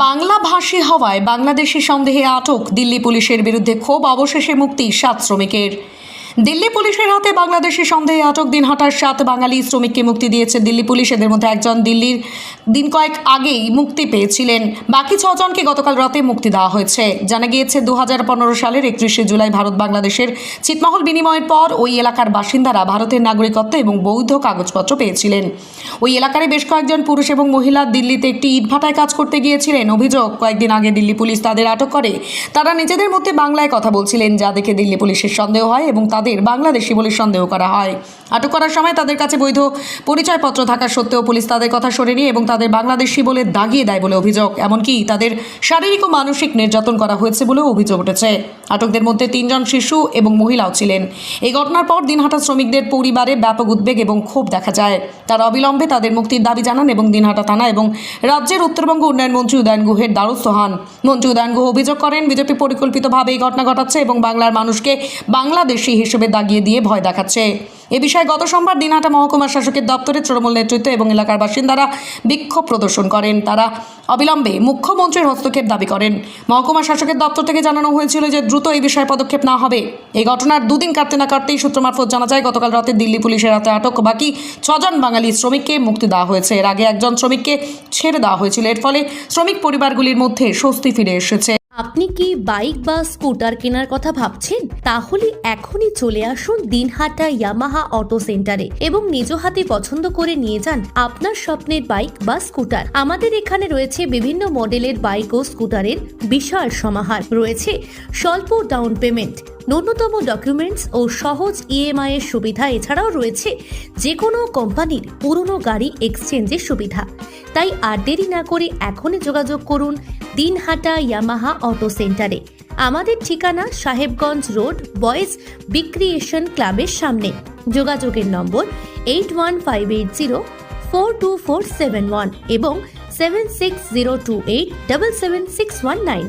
বাংলাভাষী হওয়ায় বাংলাদেশি সন্দেহে আটক দিল্লি পুলিশের বিরুদ্ধে ক্ষোভ, অবশেষে মুক্তি 7 শ্রমিকের। দিল্লি পুলিশের হাতে বাংলাদেশি সন্দেহে আটক দিনহাটার 7 বাঙালি শ্রমিককে মুক্তি দিয়েছে দিল্লি পুলিশ। এদের মধ্যে একজন দিল্লির দিন কয়েক আগেই মুক্তি পেয়েছিলেন, বাকি 6 জনকে গতকাল রাতে মুক্তি দেওয়া হয়েছে। জানা গিয়েছে 2015 সালের 31শে জুলাই ভারত বাংলাদেশের ছিটমহল বিনিময়ের পর ওই এলাকার বাসিন্দারা ভারতের নাগরিকত্ব এবং বৈধ কাগজপত্র পেয়েছিলেন। ওই এলাকার বেশ কয়েকজন পুরুষ এবং মহিলা দিল্লিতে একটি ইটভাটায় কাজ করতে গিয়েছিলেন। অভিযোগ, কয়েকদিন আগে দিল্লি পুলিশ তাদের আটক করে। তারা নিজেদের মধ্যে বাংলায় কথা বলছিলেন, যা দেখে দিল্লি পুলিশের সন্দেহ হয় এবং তাদের বাংলাদেশি বলে সন্দেহ করা হয়। আটক করার সময় তাদের কাছে বৈধ পরিচয়পত্র থাকা সত্ত্বেও পুলিশ তাদের কথা শোনেনি এবং তাদের বাংলাদেশি বলে দাগিয়ে দেয় বলে অভিযোগ। এমনকি তাদের শারীরিক ও মানসিক নির্যাতন করা হয়েছে বলেও অভিযোগ উঠেছে। আটকদের মধ্যে 3 জন শিশু এবং মহিলাও ছিলেন। এই ঘটনার পর দিনহাটা শ্রমিকদের পরিবারে ব্যাপক উদ্বেগ এবং ক্ষোভ দেখা যায়। তারা অবিলম্বে তাদের মুক্তির দাবি জানান এবং দিনহাটা থানা এবং রাজ্যের উত্তরবঙ্গ উন্নয়ন মন্ত্রী উদয়ন গুহের দ্বারস্থ হন। মন্ত্রী উদয়ন গুহ অভিযোগ করেন, বিজেপি পরিকল্পিতভাবে এই ঘটনা ঘটাচ্ছে এবং বাংলার মানুষকে বাংলাদেশি হিসেবে দাগিয়ে দিয়ে ভয় দেখাচ্ছে। এ বিষয়ে গত সোমবার দিনহাটা মহকুমা শাসকের দপ্তরে তৃণমূল নেতৃত্ব এবং এলাকার বাসিন্দারা বিক্ষোভ প্রদর্শন করেন। তারা অবিলম্বে মুখ্যমন্ত্রীর হস্তক্ষেপ দাবি করেন। মহকুমা শাসকের দপ্তর থেকে জানানো হয়েছিল যে দ্রুত এই বিষয়ে পদক্ষেপ না হবে। এই ঘটনার 2 দিন কাটতে না কাটতেই সূত্র মারফত জানা যায়, গতকাল রাতে দিল্লি পুলিশের হাতে আটক বাকি 6 জন বাঙালি শ্রমিককে মুক্তি দেওয়া হয়েছে। এর আগে একজন শ্রমিককে ছেড়ে দেওয়া হয়েছিল। এর ফলে শ্রমিক পরিবারগুলির মধ্যে স্বস্তি ফিরে এসেছে। আপনি কি বাইক বা স্কুটার কেনার কথা ভাবছেন? তাহলে এখনই চলে আসুন দিনহাটা ইয়ামাহা অটো সেন্টারে এবং নিজ হাতে পছন্দ করে নিয়ে যান আপনার স্বপ্নের বাইক বা স্কুটার। আমাদের এখানে রয়েছে বিভিন্ন মডেলের বাইক ও স্কুটারের বিশাল সমাহার। রয়েছে স্বল্প ডাউন পেমেন্ট, ন্যূনতম ডকুমেন্টস ও সহজ ইএমআই এর সুবিধা। এছাড়াও রয়েছে যে কোনো কোম্পানির পুরনো গাড়ি এক্সচেঞ্জের সুবিধা। তাই আর দেরি না করে এখনই যোগাযোগ করুন দিনহাটা ইয়ামাহা অটো সেন্টারে। আমাদের ঠিকানা সাহেবগঞ্জ রোড, বয়েজ বিক্রিয়েশন ক্লাবের সামনে। যোগাযোগের নম্বর 8158042471 এবং 7602877619।